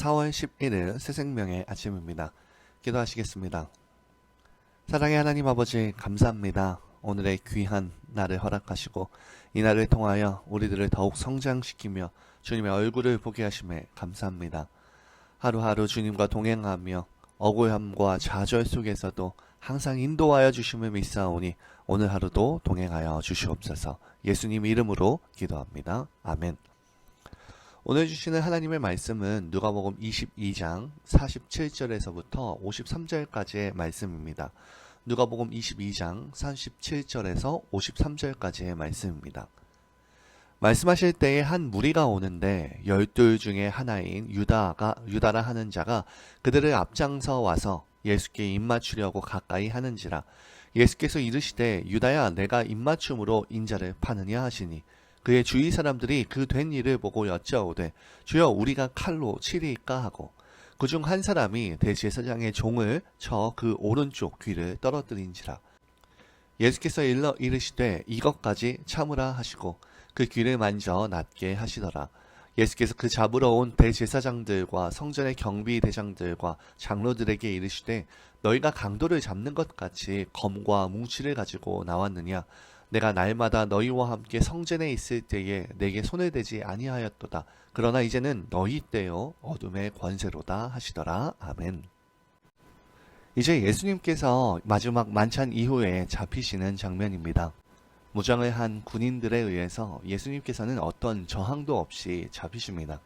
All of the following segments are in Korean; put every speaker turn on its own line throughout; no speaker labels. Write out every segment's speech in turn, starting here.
4월 11일 새생명의 아침입니다. 기도하시겠습니다. 사랑의 하나님 아버지 감사합니다. 오늘의 귀한 날을 허락하시고 이 날을 통하여 우리들을 더욱 성장시키며 주님의 얼굴을 보게 하심에 감사합니다. 하루하루 주님과 동행하며 억울함과 좌절 속에서도 항상 인도하여 주심을 믿사오니 오늘 하루도 동행하여 주시옵소서. 예수님 이름으로 기도합니다. 아멘. 오늘 주시는 하나님의 말씀은 누가복음 22장 47절에서부터 53절까지의 말씀입니다. 누가복음 22장 37절에서 53절까지의 말씀입니다. 말씀하실 때에 한 무리가 오는데 12 중에 하나인 유다라 하는 자가 그들을 앞장서 와서 예수께 입맞추려고 가까이 하는지라 예수께서 이르시되 유다야 내가 입맞춤으로 인자를 파느냐 하시니 그의 주위 사람들이 그 된 일을 보고 여짜오되 주여 우리가 칼로 치리이까 하고 그중 한 사람이 대제사장의 종을 쳐 그 오른쪽 귀를 떨어뜨린지라 예수께서 이르시되 이것까지 참으라 하시고 그 귀를 만져 낫게 하시더라. 예수께서 그 잡으러 온 대제사장들과 성전의 경비대장들과 장로들에게 이르시되 너희가 강도를 잡는 것 같이 검과 뭉치를 가지고 나왔느냐 내가 날마다 너희와 함께 성전에 있을 때에 내게 손을 대지 아니하였도다. 그러나 이제는 너희 때요 어둠의 권세로다 하시더라. 아멘. 이제 예수님께서 마지막 만찬 이후에 잡히시는 장면입니다. 무장을 한 군인들에 의해서 예수님께서는 어떤 저항도 없이 잡히십니다.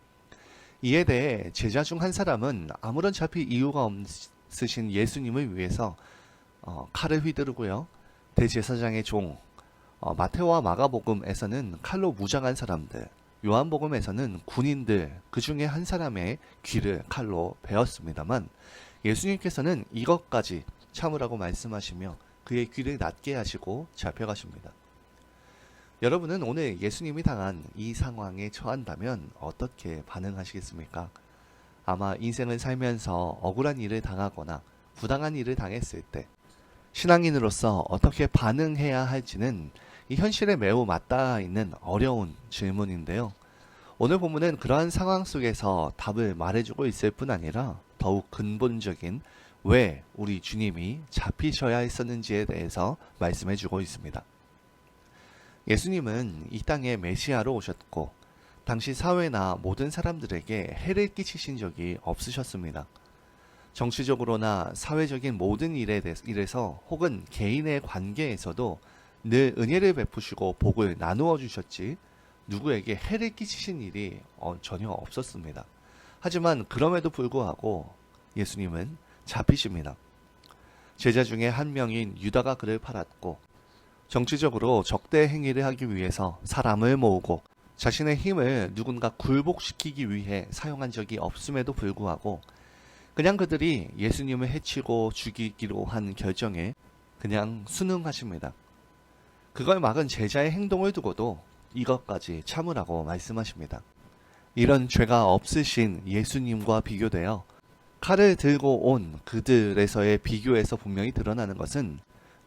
이에 대해 제자 중 한 사람은 아무런 잡힐 이유가 없으신 예수님을 위해서 칼을 휘두르고요. 대제사장의 종 마태와 마가복음에서는 칼로 무장한 사람들, 요한복음에서는 군인들 그 중에 한 사람의 귀를 칼로 베었습니다만 예수님께서는 이것까지 참으라고 말씀하시며 그의 귀를 낫게 하시고 잡혀가십니다. 여러분은 오늘 예수님이 당한 이 상황에 처한다면 어떻게 반응하시겠습니까? 아마 인생을 살면서 억울한 일을 당하거나 부당한 일을 당했을 때 신앙인으로서 어떻게 반응해야 할지는 이 현실에 매우 맞닿아 있는 어려운 질문인데요. 오늘 본문은 그러한 상황 속에서 답을 말해주고 있을 뿐 아니라 더욱 근본적인 왜 우리 주님이 잡히셔야 했었는지에 대해서 말씀해주고 있습니다. 예수님은 이 땅에 메시아로 오셨고 당시 사회나 모든 사람들에게 해를 끼치신 적이 없으셨습니다. 정치적으로나 사회적인 모든 일에서 혹은 개인의 관계에서도 늘 은혜를 베푸시고 복을 나누어 주셨지 누구에게 해를 끼치신 일이 전혀 없었습니다. 하지만 그럼에도 불구하고 예수님은 잡히십니다. 제자 중에 한 명인 유다가 그를 팔았고 정치적으로 적대 행위를 하기 위해서 사람을 모으고 자신의 힘을 누군가 굴복시키기 위해 사용한 적이 없음에도 불구하고 그냥 그들이 예수님을 해치고 죽이기로 한 결정에 그냥 순응하십니다. 그걸 막은 제자의 행동을 두고도 이것까지 참으라고 말씀하십니다. 이런 죄가 없으신 예수님과 비교되어 칼을 들고 온 그들에서의 비교에서 분명히 드러나는 것은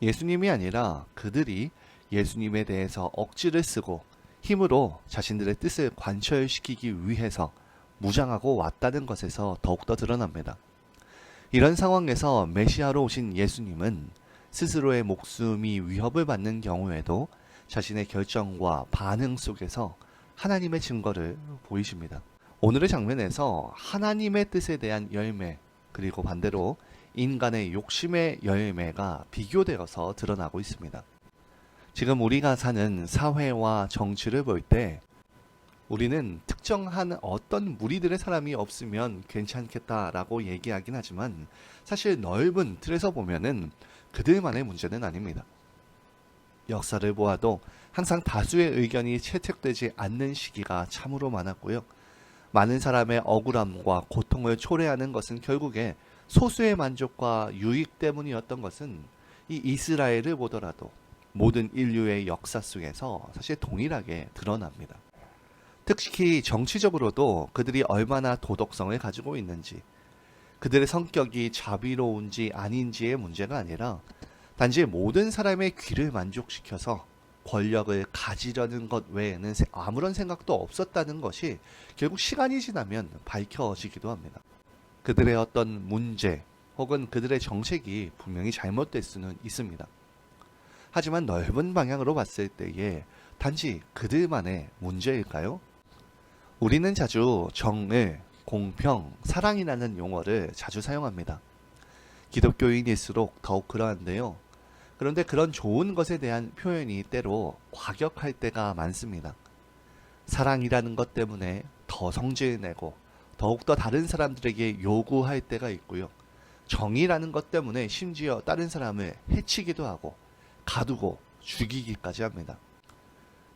예수님이 아니라 그들이 예수님에 대해서 억지를 쓰고 힘으로 자신들의 뜻을 관철시키기 위해서 무장하고 왔다는 것에서 더욱더 드러납니다. 이런 상황에서 메시아로 오신 예수님은 스스로의 목숨이 위협을 받는 경우에도 자신의 결정과 반응 속에서 하나님의 증거를 보이십니다. 오늘의 장면에서 하나님의 뜻에 대한 열매 그리고 반대로 인간의 욕심의 열매가 비교되어서 드러나고 있습니다. 지금 우리가 사는 사회와 정치를 볼 때 우리는 특정한 어떤 무리들의 사람이 없으면 괜찮겠다라고 얘기하긴 하지만 사실 넓은 틀에서 보면은 그들만의 문제는 아닙니다. 역사를 보아도 항상 다수의 의견이 채택되지 않는 시기가 참으로 많았고요. 많은 사람의 억울함과 고통을 초래하는 것은 결국에 소수의 만족과 유익 때문이었던 것은 이 이스라엘을 보더라도 모든 인류의 역사 속에서 사실 동일하게 드러납니다. 특히 정치적으로도 그들이 얼마나 도덕성을 가지고 있는지 그들의 성격이 자비로운지 아닌지의 문제가 아니라 단지 모든 사람의 귀를 만족시켜서 권력을 가지려는 것 외에는 아무런 생각도 없었다는 것이 결국 시간이 지나면 밝혀지기도 합니다. 그들의 어떤 문제 혹은 그들의 정책이 분명히 잘못될 수는 있습니다. 하지만 넓은 방향으로 봤을 때에 단지 그들만의 문제일까요? 우리는 자주 정의, 공평, 사랑이라는 용어를 자주 사용합니다. 기독교인일수록 더욱 그러한데요. 그런데 그런 좋은 것에 대한 표현이 때로 과격할 때가 많습니다. 사랑이라는 것 때문에 더 성질내고 더욱더 다른 사람들에게 요구할 때가 있고요. 정의라는 것 때문에 심지어 다른 사람을 해치기도 하고 가두고 죽이기까지 합니다.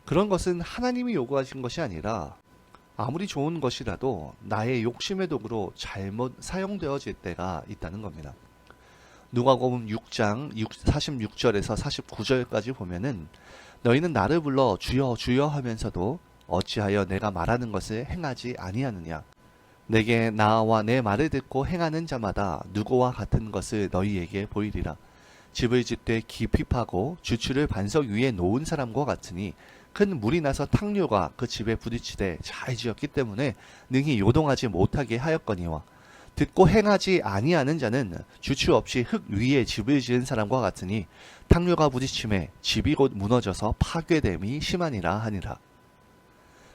그런 것은 하나님이 요구하신 것이 아니라 아무리 좋은 것이라도 나의 욕심의 도구로 잘못 사용되어질 때가 있다는 겁니다. 누가복음 6장 46절에서 49절까지 보면은 너희는 나를 불러 주여 주여 하면서도 어찌하여 내가 말하는 것을 행하지 아니하느냐. 내게 나와 내 말을 듣고 행하는 자마다 누구와 같은 것을 너희에게 보이리라. 집을 짓되 깊이 파고 주추를 반석 위에 놓은 사람과 같으니 큰 물이 나서 탕류가 그 집에 부딪히되 잘 지었기 때문에 능히 요동하지 못하게 하였거니와 듣고 행하지 아니하는 자는 주추 없이 흙 위에 집을 지은 사람과 같으니 탕류가 부딪힘에 집이 곧 무너져서 파괴됨이 심하니라 하니라.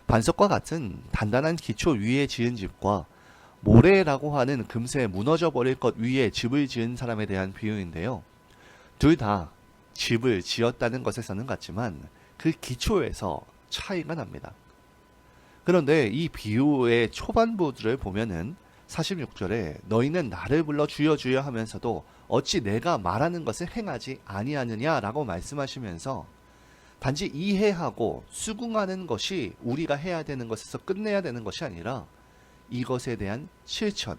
반석과 같은 단단한 기초 위에 지은 집과 모래라고 하는 금세 무너져 버릴 것 위에 집을 지은 사람에 대한 비유인데요. 둘 다 집을 지었다는 것에서는 같지만 그 기초에서 차이가 납니다. 그런데 이 비유의 초반부들을 보면은 46절에 너희는 나를 불러 주여 주여 하면서도 어찌 내가 말하는 것을 행하지 아니하느냐라고 말씀하시면서 단지 이해하고 수긍하는 것이 우리가 해야 되는 것에서 끝내야 되는 것이 아니라 이것에 대한 실천,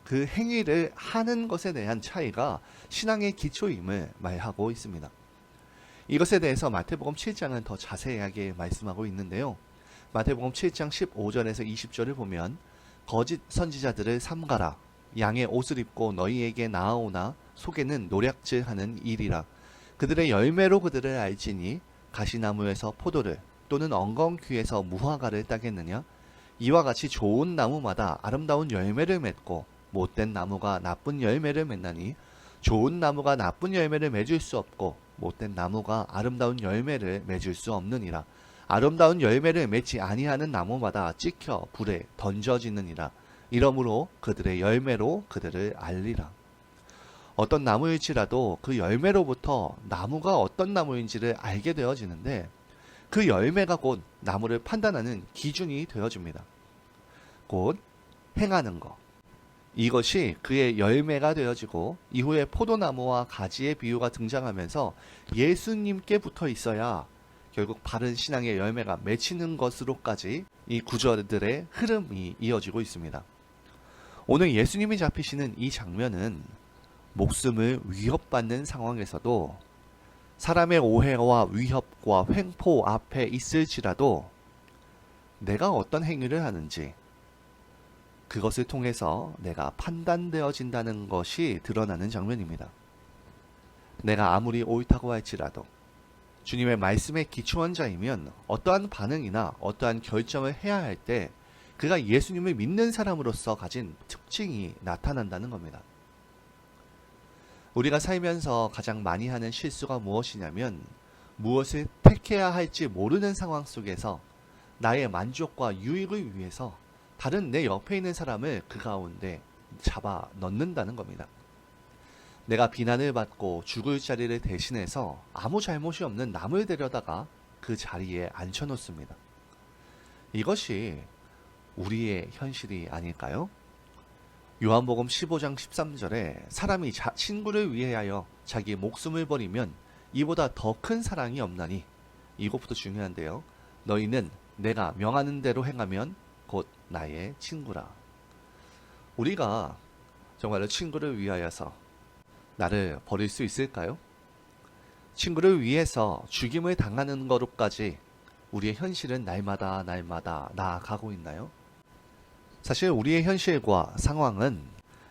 그 행위를 하는 것에 대한 차이가 신앙의 기초임을 말하고 있습니다. 이것에 대해서 마태복음 7장은 더 자세하게 말씀하고 있는데요. 마태복음 7장 15절에서 20절을 보면 거짓 선지자들을 삼가라. 양의 옷을 입고 너희에게 나아오나 속에는 노략질하는 일이라. 그들의 열매로 그들을 알지니 가시나무에서 포도를 또는 엉겅퀴에서 무화과를 따겠느냐. 이와 같이 좋은 나무마다 아름다운 열매를 맺고 못된 나무가 나쁜 열매를 맺나니 좋은 나무가 나쁜 열매를 맺을 수 없고 못된 나무가 아름다운 열매를 맺을 수 없느니라. 아름다운 열매를 맺지 아니하는 나무마다 찍혀 불에 던져지느니라. 이러므로 그들의 열매로 그들을 알리라. 어떤 나무일지라도 그 열매로부터 나무가 어떤 나무인지를 알게 되어지는데 그 열매가 곧 나무를 판단하는 기준이 되어집니다. 곧 행하는 것. 이것이 그의 열매가 되어지고 이후에 포도나무와 가지의 비유가 등장하면서 예수님께 붙어 있어야 결국 바른 신앙의 열매가 맺히는 것으로까지 이 구절들의 흐름이 이어지고 있습니다. 오늘 예수님이 잡히시는 이 장면은 목숨을 위협받는 상황에서도 사람의 오해와 위협과 횡포 앞에 있을지라도 내가 어떤 행위를 하는지 그것을 통해서 내가 판단되어진다는 것이 드러나는 장면입니다. 내가 아무리 옳다고 할지라도 주님의 말씀에 기초한 자이면 어떠한 반응이나 어떠한 결정을 해야 할 때 그가 예수님을 믿는 사람으로서 가진 특징이 나타난다는 겁니다. 우리가 살면서 가장 많이 하는 실수가 무엇이냐면 무엇을 택해야 할지 모르는 상황 속에서 나의 만족과 유익을 위해서 다른 내 옆에 있는 사람을 그 가운데 잡아 넣는다는 겁니다. 내가 비난을 받고 죽을 자리를 대신해서 아무 잘못이 없는 남을 데려다가 그 자리에 앉혀놓습니다. 이것이 우리의 현실이 아닐까요? 요한복음 15장 13절에 사람이 친구를 위하여 자기 목숨을 버리면 이보다 더 큰 사랑이 없나니, 이것부터 중요한데요. 너희는 내가 명하는 대로 행하면 곧 나의 친구라. 우리가 정말로 친구를 위하여서 나를 버릴 수 있을까요? 친구를 위해서 죽임을 당하는 거로까지 우리의 현실은 날마다 나아가고 있나요? 사실 우리의 현실과 상황은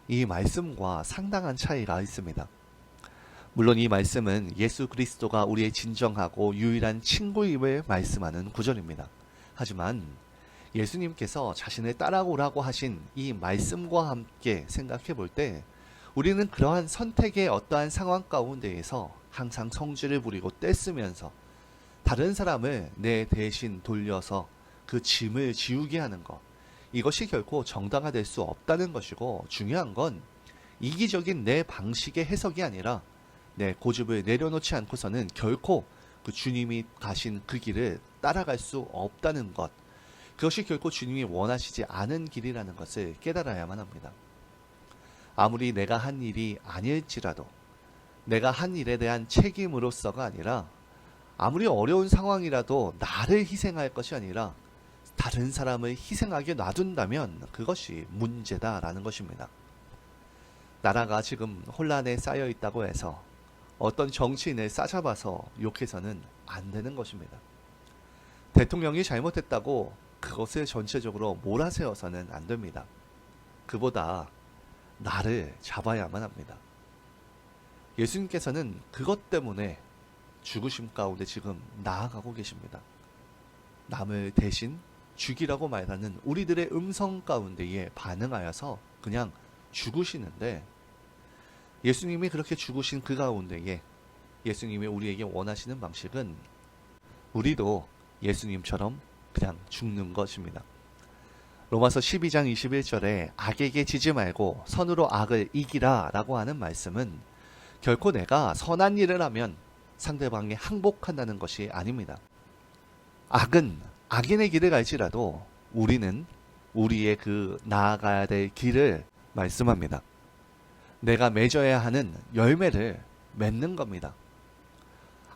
이 말씀과 상당한 차이가 있습니다. 물론 이 말씀은 예수 그리스도가 우리의 진정하고 유일한 친구임을 말씀하는 구절입니다. 하지만 예수님께서 자신을 따라오라고 하신 이 말씀과 함께 생각해 볼 때 우리는 그러한 선택의 어떠한 상황 가운데에서 항상 성질을 부리고 떼쓰면서 다른 사람을 내 대신 돌려서 그 짐을 지우게 하는 것, 이것이 결코 정당화될 수 없다는 것이고, 중요한 건 이기적인 내 방식의 해석이 아니라 내 고집을 내려놓지 않고서는 결코 그 주님이 가신 그 길을 따라갈 수 없다는 것, 그것이 결코 주님이 원하시지 않은 길이라는 것을 깨달아야만 합니다. 아무리 내가 한 일이 아닐지라도 내가 한 일에 대한 책임으로서가 아니라 아무리 어려운 상황이라도 나를 희생할 것이 아니라 다른 사람을 희생하게 놔둔다면 그것이 문제다라는 것입니다. 나라가 지금 혼란에 쌓여 있다고 해서 어떤 정치인을 싸잡아서 욕해서는 안 되는 것입니다. 대통령이 잘못했다고 그것을 전체적으로 몰아세워서는 안 됩니다. 그보다 나를 잡아야만 합니다. 예수님께서는 그것 때문에 죽으심 가운데 지금 나아가고 계십니다. 남을 대신 죽이라고 말하는 우리들의 음성 가운데에 반응하여서 그냥 죽으시는데, 예수님이 그렇게 죽으신 그 가운데에 예수님이 우리에게 원하시는 방식은 우리도 예수님처럼 그냥 죽는 것입니다. 로마서 12장 21절에 악에게 지지 말고 선으로 악을 이기라 라고 하는 말씀은 결코 내가 선한 일을 하면 상대방에 항복한다는 것이 아닙니다. 악은 악인의 길을 갈지라도 우리는 우리의 그 나아가야 될 길을 말씀합니다. 내가 맺어야 하는 열매를 맺는 겁니다.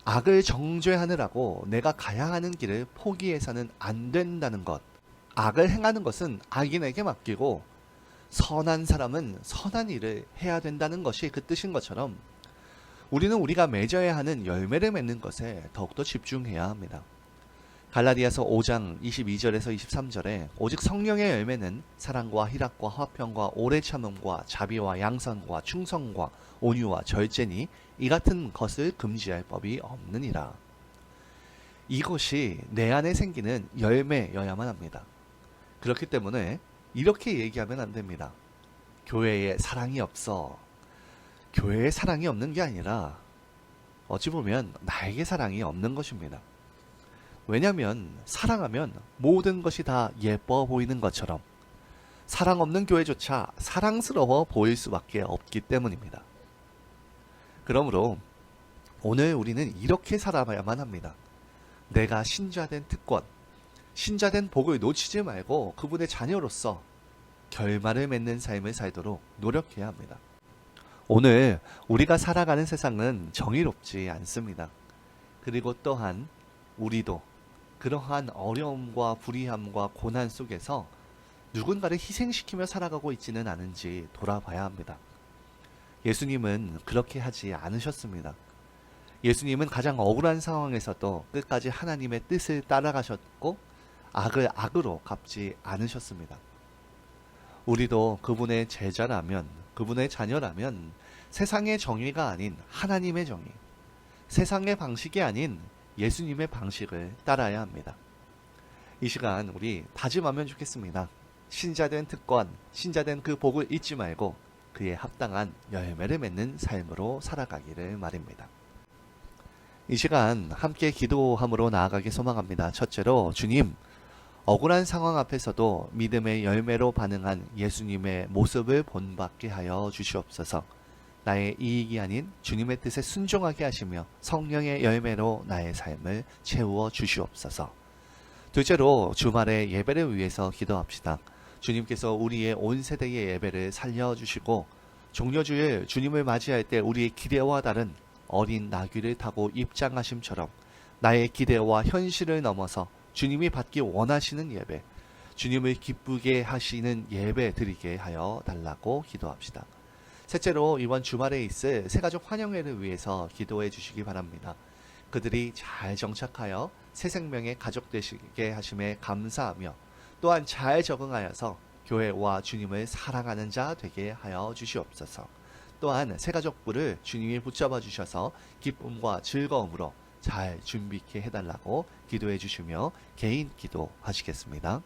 악을 정죄하느라고 내가 가야 하는 길을 포기해서는 안 된다는 것. 악을 행하는 것은 악인에게 맡기고 선한 사람은 선한 일을 해야 된다는 것이 그 뜻인 것처럼 우리는 우리가 맺어야 하는 열매를 맺는 것에 더욱더 집중해야 합니다. 갈라디아서 5장 22절에서 23절에 오직 성령의 열매는 사랑과 희락과 화평과 오래 참음과 자비와 양선과 충성과 온유와 절제니 이 같은 것을 금지할 법이 없느니라. 이것이 내 안에 생기는 열매여야만 합니다. 그렇기 때문에 이렇게 얘기하면 안 됩니다. 교회에 사랑이 없어. 교회에 사랑이 없는 게 아니라 어찌 보면 나에게 사랑이 없는 것입니다. 왜냐하면 사랑하면 모든 것이 다 예뻐 보이는 것처럼 사랑 없는 교회조차 사랑스러워 보일 수밖에 없기 때문입니다. 그러므로 오늘 우리는 이렇게 살아야만 합니다. 내가 신자된 특권, 신자된 복을 놓치지 말고 그분의 자녀로서 결말을 맺는 삶을 살도록 노력해야 합니다. 오늘 우리가 살아가는 세상은 정의롭지 않습니다. 그리고 또한 우리도 그러한 어려움과 불의함과 고난 속에서 누군가를 희생시키며 살아가고 있지는 않은지 돌아봐야 합니다. 예수님은 그렇게 하지 않으셨습니다. 예수님은 가장 억울한 상황에서도 끝까지 하나님의 뜻을 따라가셨고 악을 악으로 갚지 않으셨습니다. 우리도 그분의 제자라면, 그분의 자녀라면 세상의 정의가 아닌 하나님의 정의, 세상의 방식이 아닌 예수님의 방식을 따라야 합니다. 이 시간 우리 다짐하면 좋겠습니다. 신자된 특권, 신자된 그 복을 잊지 말고 그에 합당한 열매를 맺는 삶으로 살아가기를 말입니다. 이 시간 함께 기도함으로 나아가기 소망합니다. 첫째로, 주님, 억울한 상황 앞에서도 믿음의 열매로 반응한 예수님의 모습을 본받게 하여 주시옵소서. 나의 이익이 아닌 주님의 뜻에 순종하게 하시며 성령의 열매로 나의 삶을 채우어 주시옵소서. 둘째로, 주말의 예배를 위해서 기도합시다. 주님께서 우리의 온 세대의 예배를 살려주시고 종려주일 주님을 맞이할 때 우리의 기대와 다른 어린 나귀를 타고 입장하심처럼 나의 기대와 현실을 넘어서 주님이 받기 원하시는 예배, 주님을 기쁘게 하시는 예배 드리게 하여 달라고 기도합시다. 셋째로, 이번 주말에 있을 새가족 환영회를 위해서 기도해 주시기 바랍니다. 그들이 잘 정착하여 새 생명의 가족 되시게 하심에 감사하며 또한 잘 적응하여서 교회와 주님을 사랑하는 자 되게 하여 주시옵소서. 또한 새 가족부를 주님이 붙잡아 주셔서 기쁨과 즐거움으로 잘 준비케 해달라고 기도해 주시며 개인 기도 하시겠습니다.